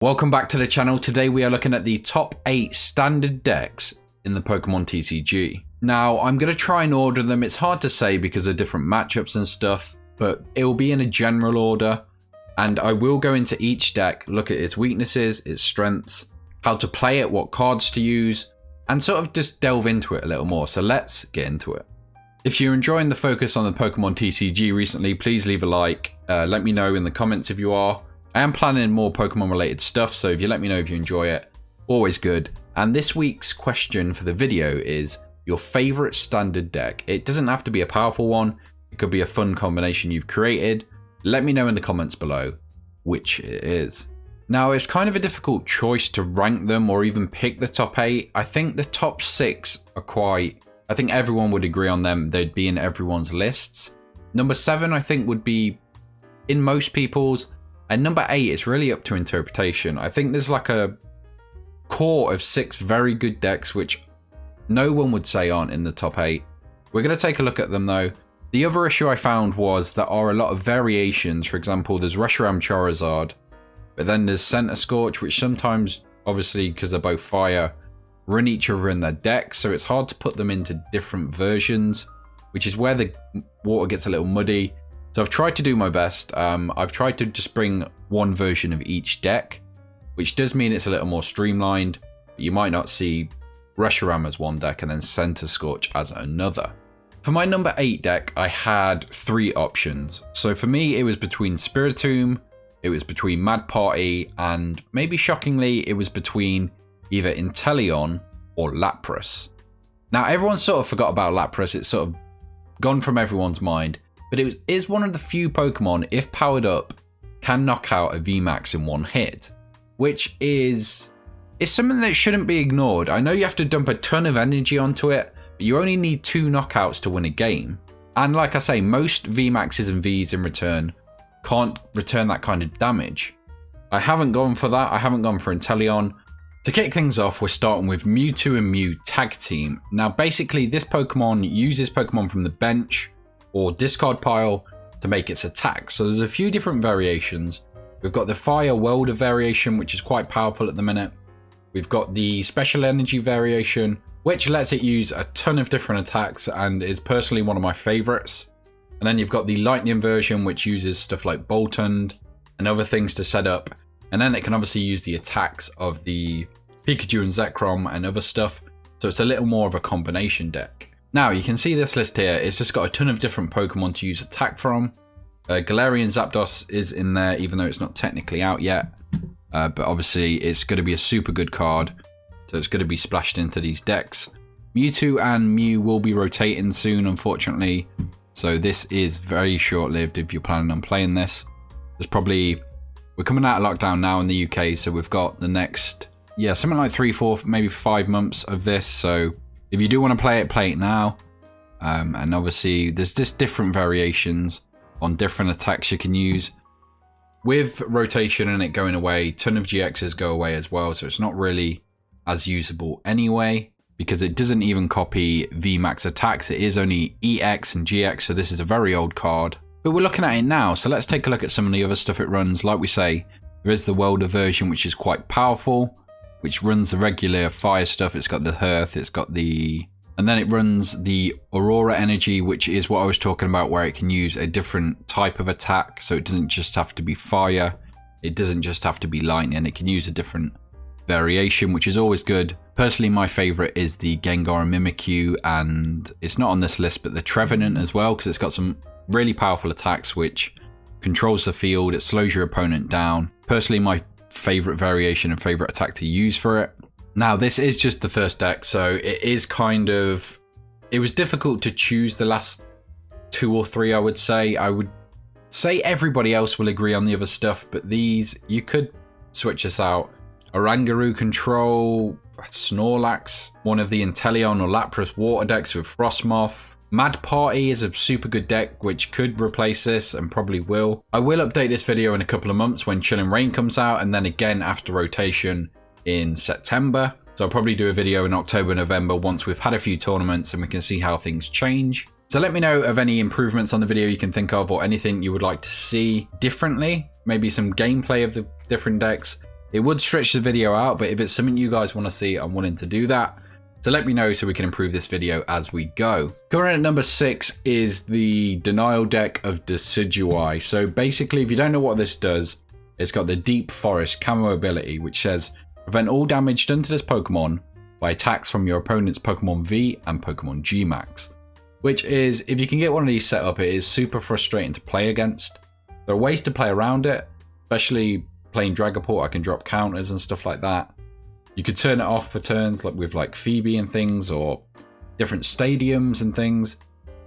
Welcome back to the channel. Today we are looking at the top 8 standard decks in the Pokemon TCG. Now I'm going to try and order them. It's hard to say because of different matchups and stuff, but it will be in a general order. And I will go into each deck, look at its weaknesses, its strengths, how to play it, what cards to use, and sort of just delve into it a little more. So let's get into it. If you're enjoying the focus on the Pokemon TCG recently, please leave a like. Let me know in the comments if you are. I am planning more Pokemon related stuff, so if you let me know if you enjoy it, always good. And this week's question for the video is your favorite standard deck. It doesn't have to be a powerful one. It could be a fun combination you've created. Let me know in the comments below which it is. Now, it's kind of a difficult choice to rank them or even pick the top 8. I think the top 6 are quite, I think everyone would agree on them. They'd be in everyone's lists. Number 7, I think, would be in most people's. And number 8 is really up to interpretation. I think there's like a core of 6 very good decks, which no one would say aren't in the top 8. We're going to take a look at them though. The other issue I found was there are a lot of variations. For example, there's Reshiram Charizard, but then there's Center Scorch, which sometimes, obviously, because they're both fire, run each other in their deck. So it's hard to put them into different versions, which is where the water gets a little muddy. So I've tried to do my best. I've tried to just bring one version of each deck, which does mean it's a little more streamlined. But you might not see Reshiram as one deck and then Center Scorch as another. For my number 8 deck, I had 3 options. So for me, it was between Spiritomb, it was between Mad Party, and maybe shockingly, it was between either Inteleon or Lapras. Now, everyone sort of forgot about Lapras. It's sort of gone from everyone's mind. But it is one of the few Pokemon, if powered up, can knock out a VMAX in one hit, which is something that shouldn't be ignored. I know you have to dump a ton of energy onto it, but you only need 2 knockouts to win a game. And like I say, most VMAXs and Vs in return can't return that kind of damage. I haven't gone for that. I haven't gone for Inteleon. To kick things off, we're starting with Mewtwo and Mew Tag Team. Now, basically, this Pokemon uses Pokemon from the bench or discard pile to make its attack. So there's a few different variations. We've got the Fire Welder variation, which is quite powerful at the minute. We've got the Special Energy variation, which lets it use a ton of different attacks and is personally one of my favorites. And then you've got the Lightning version, which uses stuff like Boltund and other things to set up. And then it can obviously use the attacks of the Pikachu and Zekrom and other stuff. So it's a little more of a combination deck. Now, you can see this list here. It's just got a ton of different Pokemon to use attack from. Galarian Zapdos is in there, even though it's not technically out yet. But obviously, it's going to be a super good card. So it's going to be splashed into these decks. Mewtwo and Mew will be rotating soon, unfortunately. So this is very short-lived if you're planning on playing this. We're coming out of lockdown now in the UK, so we've got the next, something like 3, 4, maybe 5 months of this. So if you do want to play it now. And obviously, there's just different variations on different attacks you can use. With rotation and it going away, a ton of GXs go away as well. So it's not really as usable anyway, because it doesn't even copy VMAX attacks. It is only EX and GX. So this is a very old card. But we're looking at it now. So let's take a look at some of the other stuff it runs. Like we say, there is the Welder version, which is quite powerful, which runs the regular fire stuff. It's got the Hearth, and then it runs the Aurora Energy, which is what I was talking about, where it can use a different type of attack. So it doesn't just have to be fire. It doesn't just have to be lightning. It can use a different variation, which is always good. Personally, my favorite is the Gengar and Mimikyu, and it's not on this list, but the Trevenant as well, because it's got some really powerful attacks, which controls the field. It slows your opponent down. Personally, my favorite variation and favorite attack to use for it. Now, this is just the first deck, so it was difficult to choose the last 2 or 3. I would say everybody else will agree on the other stuff, but these, you could switch this out. Oranguru Control, Snorlax, one of the Inteleon or Lapras water decks with Frostmoth. Mad Party is a super good deck which could replace this and probably will. I will update this video in a couple of months when Chilling Reign comes out, and then again after rotation in September. So I'll probably do a video in October, November once we've had a few tournaments and we can see how things change. So let me know of any improvements on the video you can think of, or anything you would like to see differently. Maybe some gameplay of the different decks. It would stretch the video out, but if it's something you guys want to see, I'm willing to do that. So let me know so we can improve this video as we go. Coming in at number 6 is the Denial deck of Decidueye. So basically, if you don't know what this does, it's got the Deep Forest camo ability, which says prevent all damage done to this Pokemon by attacks from your opponent's Pokemon V and Pokemon G Max. Which is, if you can get one of these set up, it is super frustrating to play against. There are ways to play around it, especially playing Dragapult. I can drop counters and stuff like that. You could turn it off for turns, like with like Phoebe and things, or different stadiums and things.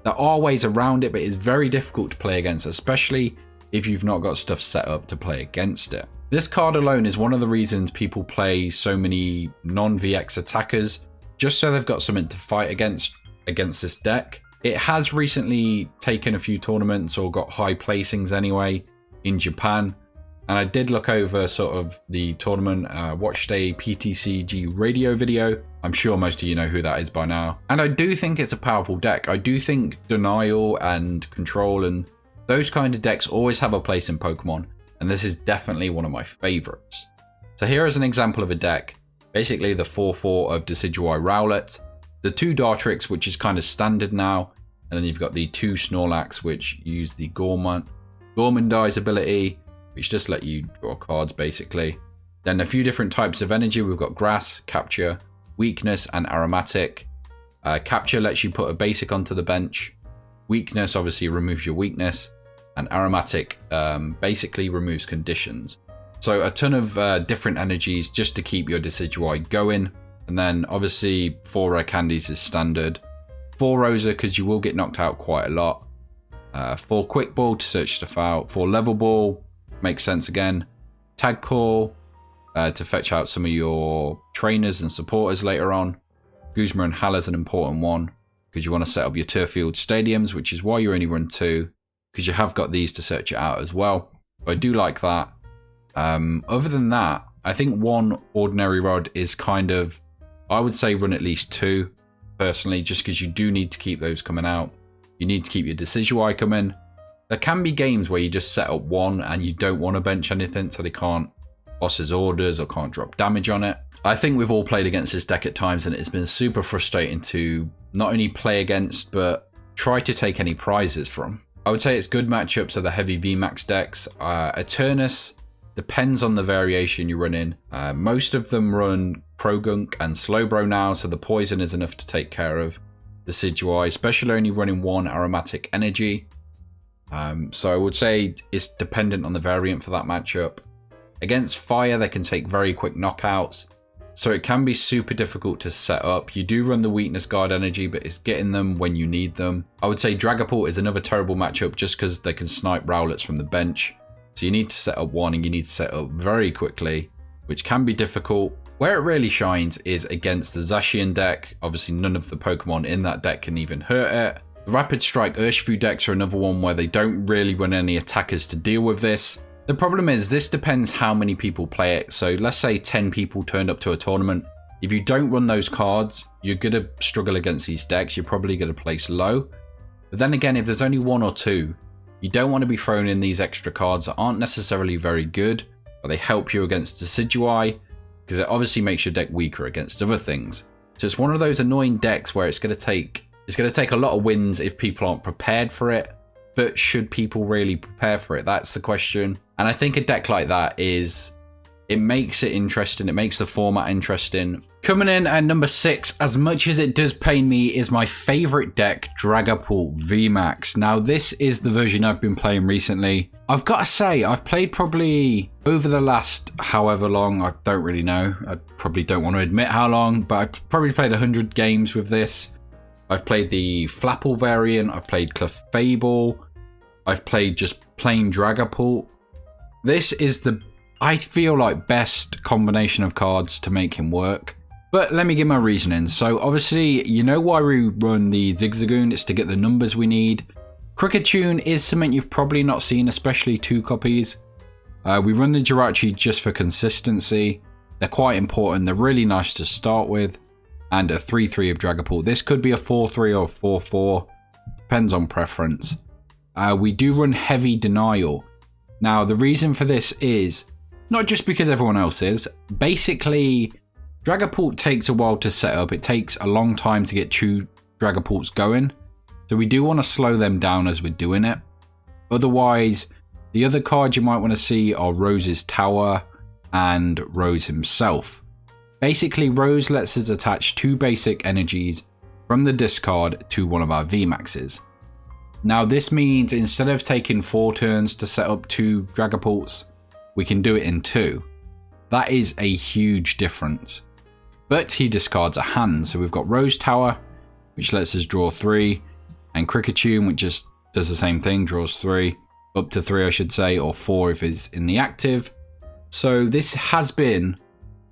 There are ways around it, but it's very difficult to play against, especially if you've not got stuff set up to play against it. This card alone is one of the reasons people play so many non-VX attackers, just so they've got something to fight against this deck. It has recently taken a few tournaments or got high placings anyway in Japan. And I did look over sort of the tournament, watched a PTCG radio video. I'm sure most of you know who that is by now. And I do think it's a powerful deck. I do think Denial and Control and those kind of decks always have a place in Pokemon. And this is definitely one of my favorites. So here is an example of a deck. Basically the 4/4 of Decidueye Rowlet, the 2 Dartrix, which is kind of standard now. And then you've got the 2 Snorlax, which use the Gourmandize ability, which just let you draw cards basically. Then a few different types of energy. We've got Grass, Capture, Weakness, and Aromatic. Capture lets you put a basic onto the bench. Weakness obviously removes your weakness. And Aromatic basically removes conditions. So a ton of different energies just to keep your Decidueye going. And then obviously 4 rare candies is standard. 4 Rosa because you will get knocked out quite a lot. 4 Quick Ball to search stuff out. 4 Level Ball makes sense again. Tag Call to fetch out some of your trainers and supporters later on. Guzma and Hal is an important one because you want to set up your turf field stadiums, which is why you only run 2, because you have got these to search it out as well. But I do like that. Other than that, I think 1 Ordinary Rod is kind of, I would say run at least 2 personally, just because you do need to keep those coming out. You need to keep your Decidueye coming. There can be games where you just set up 1 and you don't want to bench anything, so they can't boss his orders or can't drop damage on it. I think we've all played against this deck at times, and it's been super frustrating to not only play against, but try to take any prizes from. I would say it's good matchups are the heavy VMAX decks. Eternus depends on the variation you run in. Most of them run Progunk and Slowbro now, so the poison is enough to take care of Decidueye, especially only running 1 Aromatic energy. So I would say it's dependent on the variant for that matchup. Against fire, they can take very quick knockouts, so it can be super difficult to set up. You do run the weakness guard energy, but it's getting them when you need them. I would say Dragapult is another terrible matchup just because they can snipe Rowlets from the bench. So you need to set up 1 and you need to set up very quickly, which can be difficult. Where it really shines is against the Zacian deck. Obviously none of the Pokemon in that deck can even hurt it. The Rapid Strike Urshifu decks are another one where they don't really run any attackers to deal with this. The problem is this depends how many people play it. So let's say 10 people turned up to a tournament. If you don't run those cards, you're going to struggle against these decks. You're probably going to place low. But then again, if there's only 1 or 2, you don't want to be throwing in these extra cards that aren't necessarily very good, but they help you against Decidueye, because it obviously makes your deck weaker against other things. So it's one of those annoying decks where it's going to take a lot of wins if people aren't prepared for it. But should people really prepare for it? That's the question. And I think a deck like that it makes it interesting. It makes the format interesting. Coming in at number 6, as much as it does pain me, is my favorite deck, Dragapult VMAX. Now, this is the version I've been playing recently. I've got to say, I've played probably over the last however long, I don't really know. I probably don't want to admit how long, but I've probably played 100 games with this. I've played the Flapple variant, I've played Clefable, I've played just plain Dragapult. This is the, I feel like, best combination of cards to make him work. But let me give my reasoning. So obviously, you know why we run the Zigzagoon, it's to get the numbers we need. Kricketune is something you've probably not seen, especially 2 copies. We run the Jirachi just for consistency. They're quite important, they're really nice to start with. And a 3/3 of Dragapult. This could be a 4/3 or 4/4, depends on preference. We do run heavy Denial. Now the reason for this is Not just because everyone else is. Basically, Dragapult takes a while to set up. It takes a long time to get two Dragapults going. So we do want to slow them down as we're doing it. Otherwise, the other cards you might want to see are Rose's Tower and Rose himself. Basically, Rose lets us attach 2 basic energies from the discard to one of our VMAXs. Now this means instead of taking 4 turns to set up 2 Dragapults, we can do it in 2. That is a huge difference. But he discards a hand, so we've got Rose Tower, which lets us draw 3, and Kricketune, which just does the same thing, draws 3, up to 3 I should say, or 4 if it's in the active. So this has been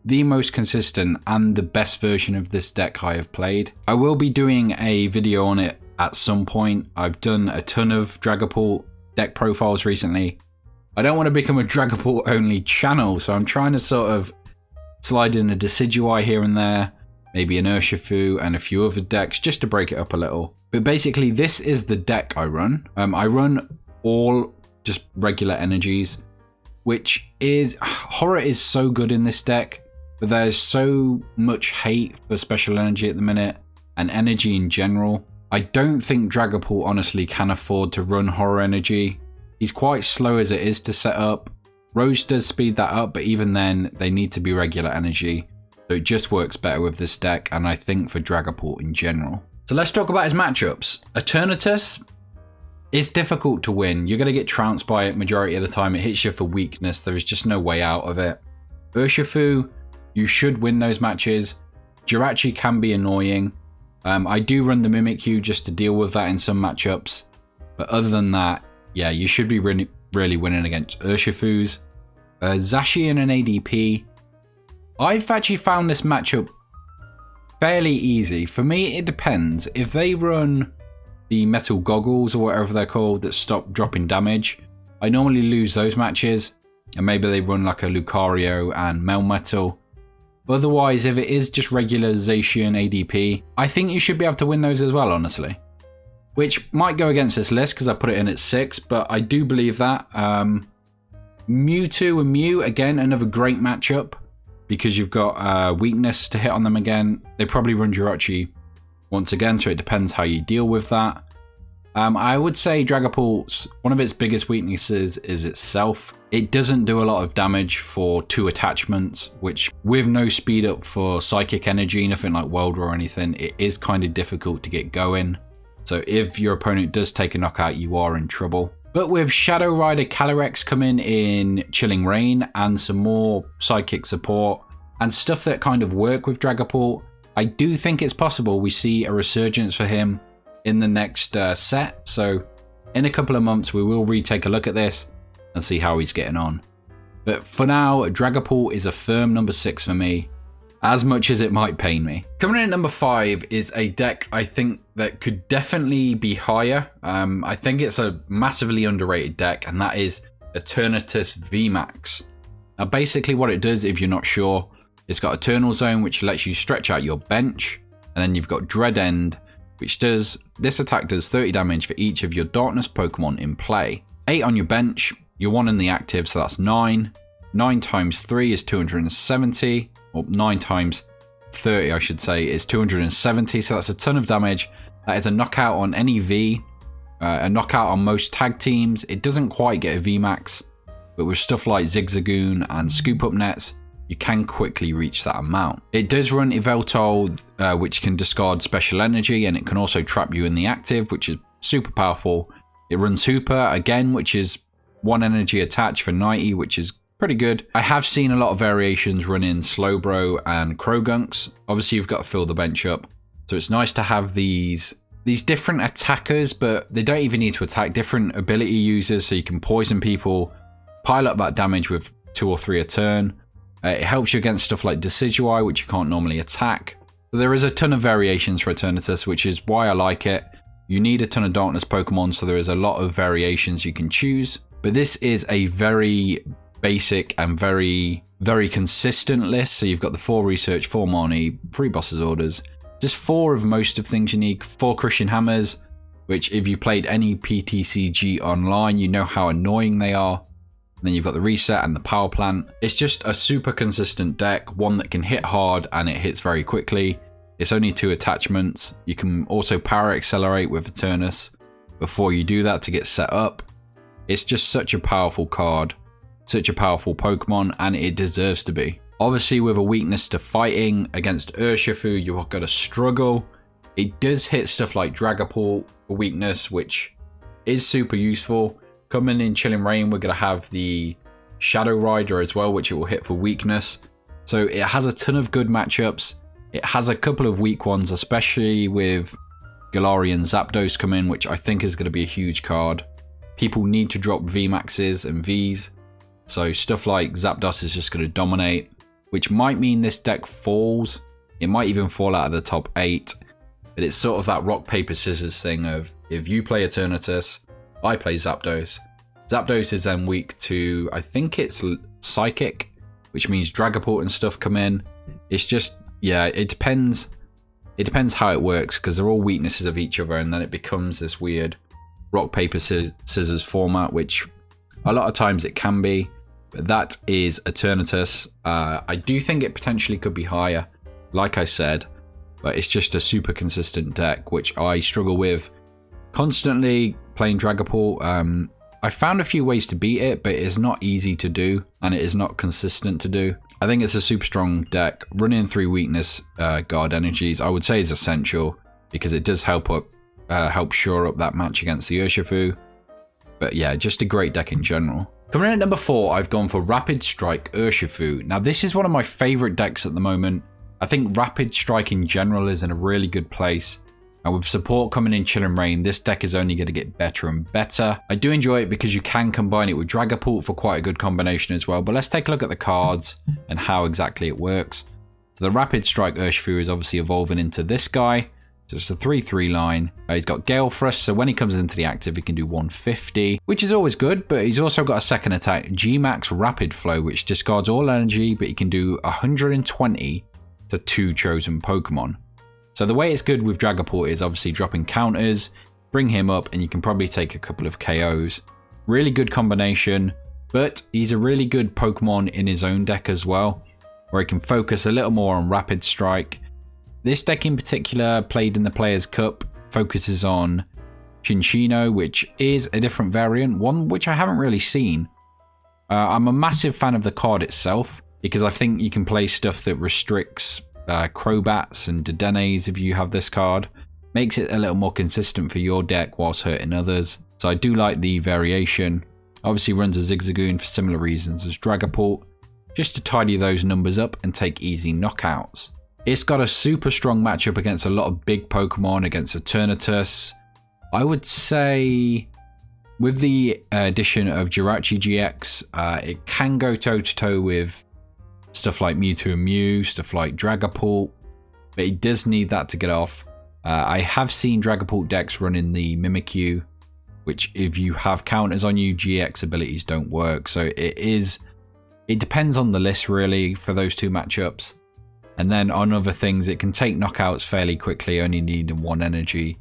the most consistent and the best version of this deck I have played. I will be doing a video on it at some point. I've done a ton of Dragapult deck profiles recently. I don't want to become a Dragapult only channel, so I'm trying to sort of slide in a Decidueye here and there, maybe an Urshifu and a few other decks just to break it up a little. But basically this is the deck I run. I run all just regular energies, which is, Horror is so good in this deck, but there's so much hate for special energy at the minute and energy in general. I don't think Dragapult honestly can afford to run Horror energy. He's quite slow as it is to set up. Rose does speed that up, but even then they need to be regular energy. So it just works better with this deck, and I think for Dragapult in general. So let's talk about his matchups. Eternatus is difficult to win. You're going to get trounced by it majority of the time. It hits you for weakness. There is just no way out of it. Urshifu, you should win those matches. Jirachi can be annoying. I do run the Mimikyu just to deal with that in some matchups. But other than that, yeah, you should be really winning against Urshifus. Zacian and ADP. I've actually found this matchup fairly easy. For me, it depends. If they run the metal goggles or whatever they're called that stop dropping damage, I normally lose those matches. And maybe they run like a Lucario and Melmetal. Otherwise, if it is just regular Zacian ADP, I think you should be able to win those as well, honestly. Which might go against this list because I put it in at 6, but I do believe that. Mewtwo and Mew, again, another great matchup because you've got weakness to hit on them again. They probably run Jirachi once again, so it depends how you deal with that. I would say Dragapult's, one of its biggest weaknesses is itself. It doesn't do a lot of damage for 2 attachments, which with no speed up for Psychic Energy, nothing like Welder or anything, it is kind of difficult to get going. So if your opponent does take a knockout, you are in trouble. But with Shadow Rider Calyrex coming in Chilling Reign and some more Psychic support and stuff that kind of work with Dragapult, I do think it's possible we see a resurgence for him in the next set. So in a couple of months, we will retake a look at this and see how he's getting on. But for now, Dragapult is a firm number 6 for me, as much as it might pain me. Coming in at number 5 is a deck I think that could definitely be higher. I think it's a massively underrated deck, and that is Eternatus VMAX. Now basically what it does, if you're not sure, it's got Eternal Zone, which lets you stretch out your bench, and then you've got Dread End, which does, this attack does 30 damage for each of your Darkness Pokemon in play. 8 on your bench, you're 1 in the active, so that's 9. 9 times 3 is 270, or 9 times 30 I should say is 270, so that's a ton of damage. That is a knockout on any V, a knockout on most tag teams. It doesn't quite get a VMAX, but with stuff like Zigzagoon and Scoop Up Nets, you can quickly reach that amount. It does run Yveltal, which can discard special energy, and it can also trap you in the active, which is super powerful. It runs Hooper, again, which is 1 energy attached for 90, which is pretty good. I have seen a lot of variations running Slowbro and Crogunks. Obviously, you've got to fill the bench up. So it's nice to have these different attackers, but they don't even need to attack, different ability users, so you can poison people, pile up that damage with 2 or 3 a turn. It helps you against stuff like Decidueye, which you can't normally attack. So there is a ton of variations for Eternatus, which is why I like it. You need a ton of Darkness Pokemon, so there is a lot of variations you can choose. But this is a very basic and very, very consistent list. So you've got the 4 Research, 4 Marnie, 3 Boss's Orders, just 4 of most of things you need, 4 Crushing Hammers, which if you played any PTCG online, you know how annoying they are. then you've got the reset and the power plant. It's just a super consistent deck, one that can hit hard and it hits very quickly. It's only 2 attachments. You can also power accelerate with Eternus before you do that to get set up. It's just such a powerful card, such a powerful Pokemon, and it deserves to be. Obviously, with a weakness to fighting against Urshifu, you've got to struggle. It does hit stuff like Dragapult for weakness, which is super useful. Coming in Chilling Reign, we're going to have the Shadow Rider as well, which it will hit for weakness. So it has a ton of good matchups. It has a couple of weak ones, especially with Galarian Zapdos come in, which I think is going to be a huge card. People need to drop VMAXs and Vs. So stuff like Zapdos is just going to dominate, which might mean this deck falls. It might even fall out of the top 8. But it's sort of that rock, paper, scissors thing of if you play Eternatus, I play Zapdos. Zapdos is then weak to, I think it's Psychic, which means Dragapult and stuff come in. It's just, yeah, it depends. It depends how it works because they're all weaknesses of each other, and then it becomes this weird rock, paper, scissors format, which a lot of times it can be. But that is Eternatus. I do think it potentially could be higher, like I said, but it's just a super consistent deck, which I struggle with constantly playing Dragapult. I found a few ways to beat it, but it's not easy to do, and it is not consistent to do. I think it's a super strong deck. Running 3 weakness guard energies, I would say, is essential because it does help shore up that match against the Urshifu. But yeah, just a great deck in general. Coming in at number 4, I've gone for Rapid Strike Urshifu. Now, this is one of my favorite decks at the moment. I think Rapid Strike in general is in a really good place. And with support coming in Chilling Reign, this deck is only going to get better and better. I do enjoy it because you can combine it with Dragapult for quite a good combination as well. But let's take a look at the cards and how exactly it works. So the Rapid Strike Urshifu is obviously evolving into this guy. So it's a 3/3 line. He's got Gale Thrust, so when he comes into the active, he can do 150, which is always good, but he's also got a second attack, G-Max Rapid Flow, which discards all energy, but he can do 120 to 2 chosen Pokemon. So the way it's good with Dragapult is obviously dropping counters, bring him up, and you can probably take a couple of KOs. Really good combination, but he's a really good Pokemon in his own deck as well, where he can focus a little more on Rapid Strike. This deck in particular, played in the Players' Cup, focuses on Chinchino, which is a different variant, one which I haven't really seen. I'm a massive fan of the card itself, because I think you can play stuff that restricts Crobats and Dedenes if you have this card. Makes it a little more consistent for your deck whilst hurting others. So I do like the variation. Obviously runs a Zigzagoon for similar reasons as Dragapult, just to tidy those numbers up and take easy knockouts. It's got a super strong matchup against a lot of big Pokemon, against Eternatus. I would say with the addition of Jirachi GX, it can go toe-to-toe with stuff like Mewtwo and Mew, stuff like Dragapult, but it does need that to get off. I have seen Dragapult decks running the Mimikyu, which if you have counters on you, GX abilities don't work. So it depends on the list really for those 2 matchups. And then on other things, it can take knockouts fairly quickly, only needing 1 energy.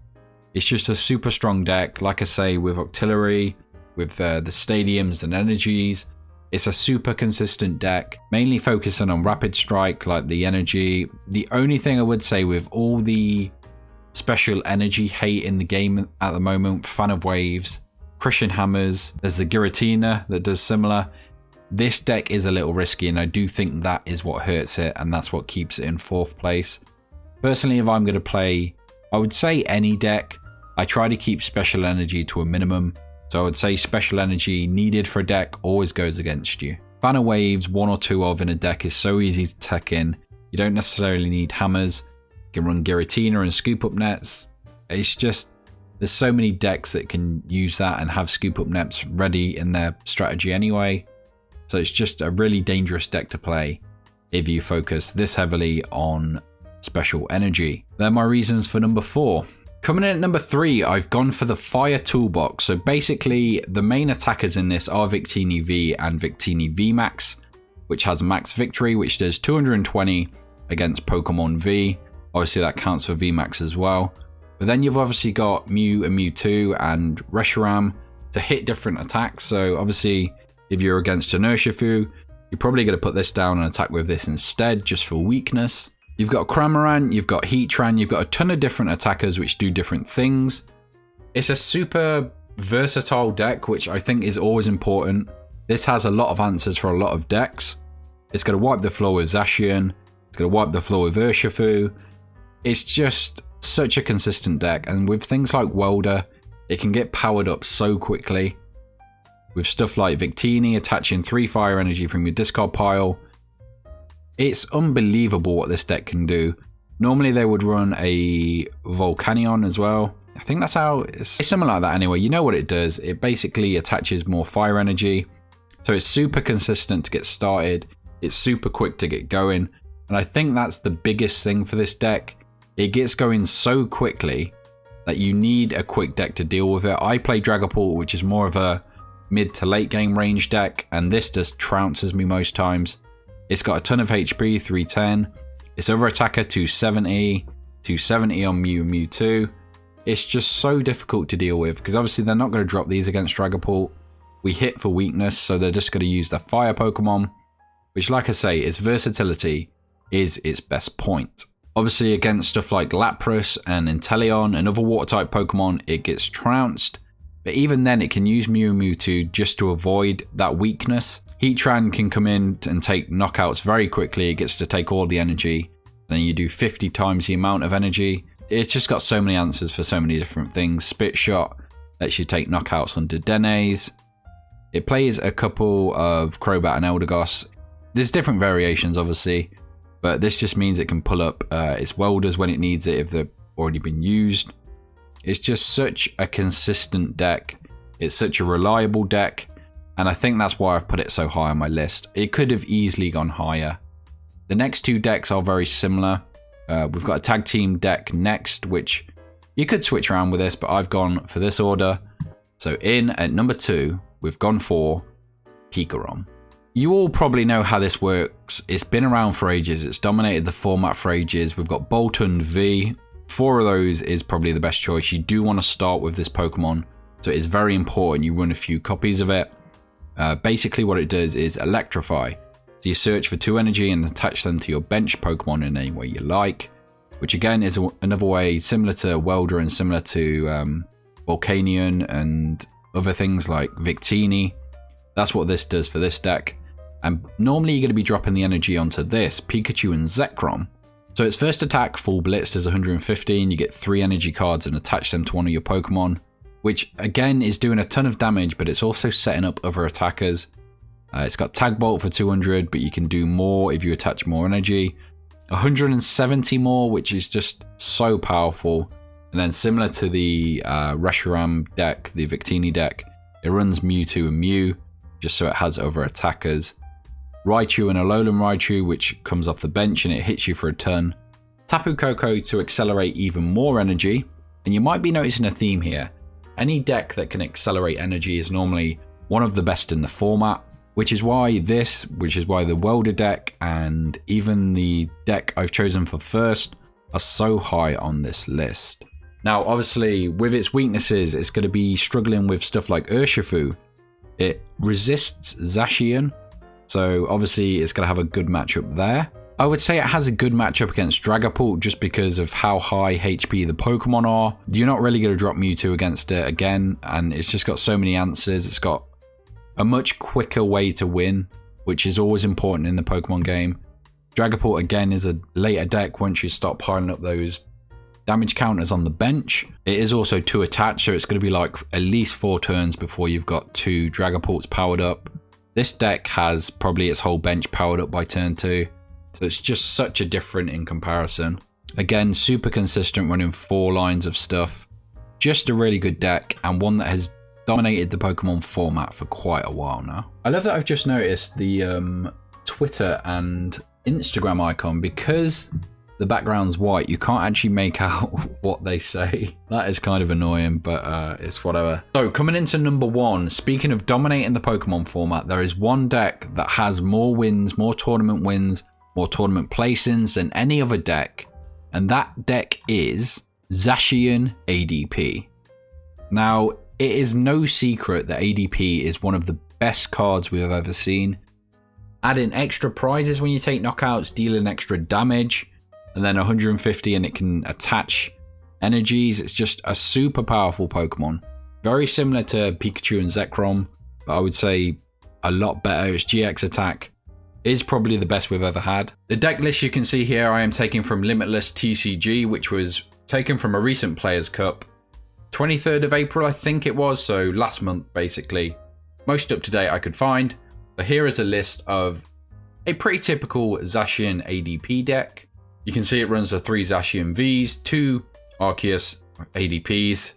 It's just a super strong deck. Like I say, with Octillery, with the stadiums and energies, it's a super consistent deck, mainly focusing on Rapid Strike, like the energy. The only thing I would say with all the special energy hate in the game at the moment, Fan of Waves, Crushing Hammers, there's the Giratina that does similar. This deck is a little risky, and I do think that is what hurts it, and that's what keeps it in 4th place. Personally, if I'm going to play, I would say any deck, I try to keep special energy to a minimum. So I would say special energy needed for a deck always goes against you. Fan of Waves, 1 or 2 of in a deck is so easy to tech in. You don't necessarily need hammers. You can run Giratina and Scoop Up Nets. It's just, there's so many decks that can use that and have Scoop Up Nets ready in their strategy anyway. So it's just a really dangerous deck to play if you focus this heavily on special energy. They're my reasons for number 4. Coming in at number 3, I've gone for the Fire Toolbox. So basically, the main attackers in this are Victini V and Victini V Max, which has Max Victory, which does 220 against Pokemon V. Obviously, that counts for V Max as well. But then you've obviously got Mew and Mewtwo and Reshiram to hit different attacks. So obviously, If you're against an Urshifu, you're probably going to put this down and attack with this instead, just for weakness. You've got Cramorant, you've got Heatran, you've got a ton of different attackers which do different things. It's a super versatile deck, which I think is always important. This has a lot of answers for a lot of decks. It's going to wipe the floor with Zacian. It's going to wipe the floor with Urshifu. It's just such a consistent deck. And with things like Welder, it can get powered up so quickly. With stuff like Victini attaching 3 fire energy from your discard pile. It's unbelievable what this deck can do. Normally they would run a Volcanion as well. I think that's how it's similar like that anyway. You know what it does. It basically attaches more fire energy. So it's super consistent to get started. It's super quick to get going. And I think that's the biggest thing for this deck. It gets going so quickly that you need a quick deck to deal with it. I play Dragapult, which is more of a mid to late game range deck, and this just trounces me most times. It's got a ton of HP, 310. Its other attacker, 270. 270 on Mew and Mewtwo. It's just so difficult to deal with, because obviously they're not going to drop these against Dragapult. We hit for weakness, so they're just going to use their fire Pokemon, which, like I say, its versatility is its best point. Obviously against stuff like Lapras and Inteleon and other water type Pokemon, it gets trounced. But even then, it can use Mew and Mewtwo just to avoid that weakness. Heatran can come in and take knockouts very quickly. It gets to take all the energy. Then you do 50 times the amount of energy. It's just got so many answers for so many different things. Spit Shot lets you take knockouts on Dedenes. It plays a couple of Crobat and Eldegoss. There's different variations, obviously. But this just means it can pull up its Welders when it needs it if they've already been used. It's just such a consistent deck. It's such a reliable deck. And I think that's why I've put it so high on my list. It could have easily gone higher. The next two decks are very similar. We've got a tag team deck next, which you could switch around with this, but I've gone for this order. So in at number 2, we've gone for Pikarom. You all probably know how this works. It's been around for ages. It's dominated the format for ages. We've got Boltund V. 4 of those is probably the best choice. You do want to start with this Pokemon, so it's very important you run a few copies of it. Basically what it does is electrify. So you search for 2 energy and attach them to your bench Pokemon in any way you like, which again is another way similar to Welder and similar to Volcanion and other things like Victini. That's what this does for this deck. And normally you're going to be dropping the energy onto this Pikachu and Zekrom. So its first attack, full blitz, does 115. You get 3 energy cards and attach them to one of your Pokemon, which again is doing a ton of damage, but it's also setting up other attackers. It's got Tag Bolt for 200, but you can do more if you attach more energy. 170 more, which is just so powerful. And then similar to the Reshiram deck, the Victini deck, it runs Mewtwo and Mew, just so it has other attackers. Raichu and Alolan Raichu, which comes off the bench and it hits you for a ton. Tapu Koko to accelerate even more energy. And you might be noticing a theme here. Any deck that can accelerate energy is normally one of the best in the format, which is why the Welder deck and even the deck I've chosen for first are so high on this list. Now, obviously, with its weaknesses, it's going to be struggling with stuff like Urshifu. It resists Zacian, so obviously it's going to have a good matchup there. I would say it has a good matchup against Dragapult just because of how high HP the Pokemon are. You're not really going to drop Mewtwo against it again, and it's just got so many answers. It's got a much quicker way to win, which is always important in the Pokemon game. Dragapult, again, is a later deck once you start piling up those damage counters on the bench. It is also 2 attached, so it's going to be like at least 4 turns before you've got 2 Dragapults powered up. This deck has probably its whole bench powered up by turn 2. So it's just such a different in comparison. Again, super consistent, running 4 lines of stuff. Just a really good deck, and one that has dominated the Pokemon format for quite a while now. I love that I've just noticed the Twitter and Instagram icon, because the background's white, you can't actually make out what they say. That is kind of annoying, but it's whatever. So coming into number 1, speaking of dominating the Pokemon format, there is one deck that has more wins, more tournament wins, more tournament placings than any other deck, and that deck is Zacian ADP. Now, it is no secret that ADP is one of the best cards we've ever seen. Adding extra prizes when you take knockouts, dealing extra damage, and then 150 and it can attach energies. It's just a super powerful Pokemon. Very similar to Pikachu and Zekrom, but I would say a lot better. Its GX attack is probably the best we've ever had. The deck list you can see here I am taking from Limitless TCG, which was taken from a recent Players' Cup. 23rd of April I think it was, so last month basically. Most up to date I could find. But here is a list of a pretty typical Zacian ADP deck. You can see it runs the 3 Zacian Vs, 2 Arceus ADPs,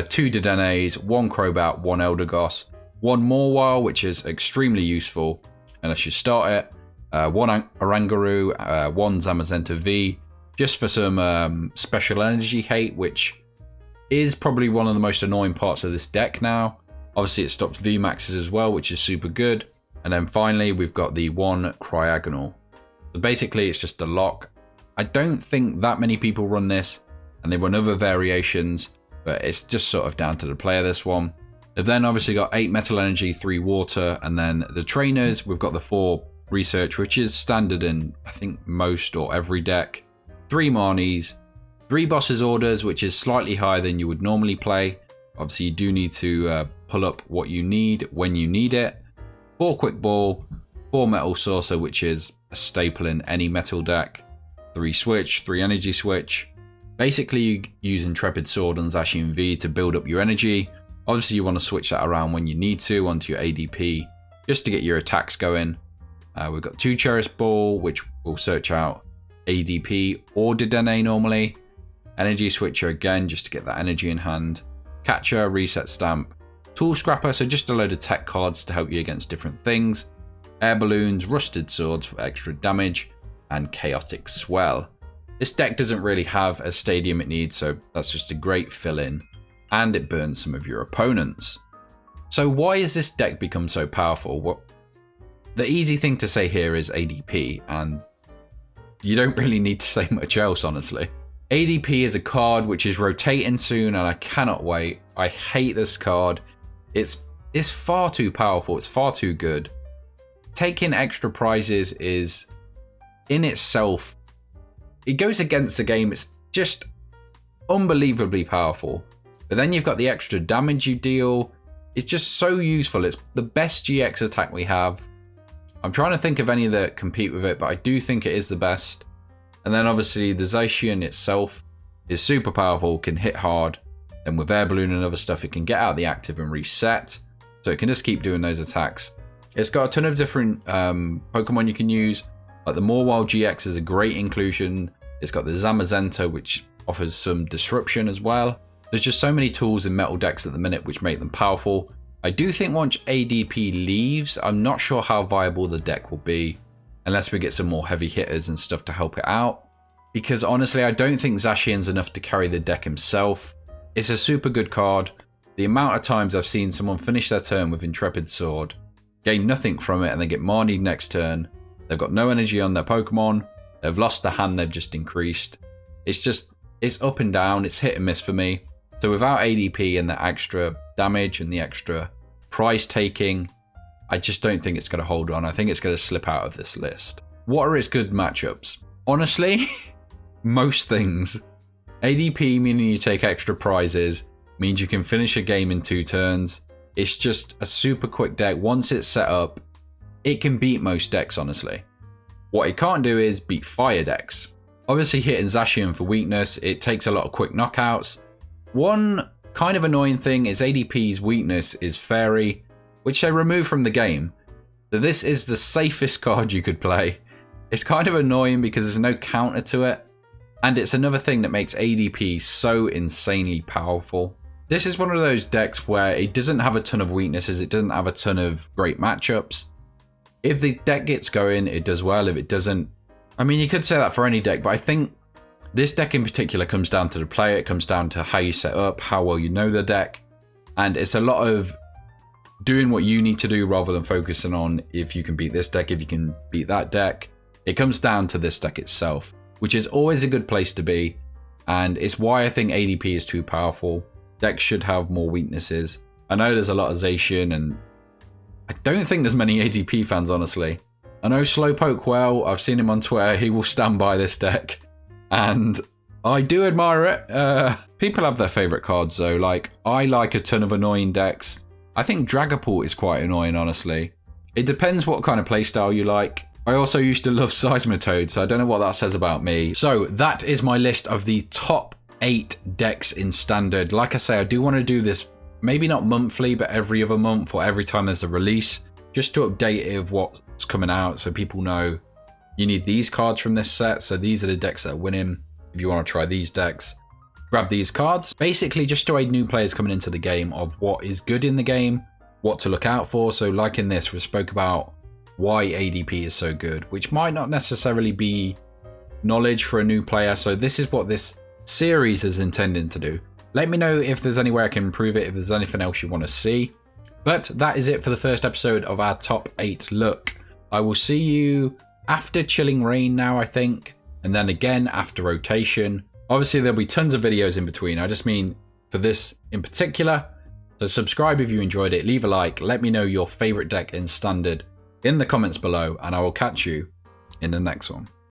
2 Dedennes, 1 Crobat, 1 Eldegoss, 1 Mawile, which is extremely useful unless you start it, 1 Oranguru, 1 Zamazenta V, just for some special energy hate, which is probably one of the most annoying parts of this deck now. Obviously it stops VMAXs as well, which is super good. And then finally we've got the 1 Cryogonal. So basically it's just a lock. I don't think that many people run this, and they run other variations, but it's just sort of down to the player, this one. They've then obviously got 8 Metal Energy, 3 Water, and then the trainers, we've got the 4 Research, which is standard in, I think, most or every deck. 3 Marnies, 3 Boss's Orders, which is slightly higher than you would normally play. Obviously, you do need to pull up what you need when you need it. 4 Quick Ball, 4 Metal Saucer, which is a staple in any metal deck. 3 Switch, 3 Energy Switch. Basically, you use Intrepid Sword on Zacian V to build up your energy. Obviously, you want to switch that around when you need to onto your ADP, just to get your attacks going. We've got 2 Cherish Ball, which will search out ADP or Dedenne normally. Energy Switcher again, just to get that energy in hand. Catcher, Reset Stamp. Tool Scrapper, so just a load of tech cards to help you against different things. Air Balloons, Rusted Swords for extra damage, and Chaotic Swell. This deck doesn't really have a stadium it needs, so that's just a great fill-in. And it burns some of your opponents. So why has this deck become so powerful? Well, the easy thing to say here is ADP, and you don't really need to say much else, honestly. ADP is a card which is rotating soon, and I cannot wait. I hate this card. It's far too powerful. It's far too good. Taking extra prizes is, in itself, it goes against the game. It's just unbelievably powerful. But then you've got the extra damage you deal. It's just so useful. It's the best GX attack we have. I'm trying to think of any that compete with it, but I do think it is the best. And then obviously the Zacian itself is super powerful, can hit hard. Then with Air Balloon and other stuff, it can get out of the active and reset. So it can just keep doing those attacks. It's got a ton of different Pokemon you can use. Like the Mawile GX is a great inclusion. It's got the Zamazenta, which offers some disruption as well. There's just so many tools in metal decks at the minute which make them powerful. I do think once ADP leaves, I'm not sure how viable the deck will be unless we get some more heavy hitters and stuff to help it out. Because honestly, I don't think Zacian's enough to carry the deck himself. It's a super good card. The amount of times I've seen someone finish their turn with Intrepid Sword, gain nothing from it, and then get Marnied next turn. They've got no energy on their Pokemon. They've lost the hand they've just increased. It's up and down. It's hit and miss for me. So without ADP and the extra damage and the extra price taking, I just don't think it's going to hold on. I think it's going to slip out of this list. What are its good matchups? Honestly, most things. ADP, meaning you take extra prizes, means you can finish a game in 2 turns. It's just a super quick deck. Once it's set up, it can beat most decks, honestly. What it can't do is beat fire decks. Obviously hitting Zacian for weakness, it takes a lot of quick knockouts. One kind of annoying thing is ADP's weakness is Fairy, which they remove from the game. So this is the safest card you could play. It's kind of annoying because there's no counter to it. And it's another thing that makes ADP so insanely powerful. This is one of those decks where it doesn't have a ton of weaknesses. It doesn't have a ton of great matchups. If the deck gets going, it does well. If it doesn't, I mean, you could say that for any deck, but I think this deck in particular comes down to the player. It comes down to how you set up, how well you know the deck. And it's a lot of doing what you need to do rather than focusing on if you can beat this deck, if you can beat that deck. It comes down to this deck itself, which is always a good place to be. And it's why I think ADP is too powerful. Decks should have more weaknesses. I know there's a lot of Zacian and I don't think there's many ADP fans, honestly. I know Slowpoke well. I've seen him on Twitter. He will stand by this deck. And I do admire it. People have their favourite cards, though. Like, I like a ton of annoying decks. I think Dragapult is quite annoying, honestly. It depends what kind of playstyle you like. I also used to love Seismitoad, so I don't know what that says about me. So that is my list of the top 8 decks in Standard. Like I say, I do want to do this, maybe not monthly, but every other month or every time there's a release, just to update it of what's coming out so people know you need these cards from this set. So these are the decks that are winning. If you want to try these decks, grab these cards. Basically just to aid new players coming into the game of what is good in the game, what to look out for. So like in this, we spoke about why ADP is so good, which might not necessarily be knowledge for a new player. So this is what this series is intended to do. Let me know if there's any way I can improve it, if there's anything else you want to see. But that is it for the first episode of our top 8 look. I will see you after Chilling Reign now, I think, and then again after rotation. Obviously there'll be tons of videos in between. I just mean for this in particular. So subscribe if you enjoyed it, leave a like, let me know your favorite deck in Standard in the comments below, and I will catch you in the next one.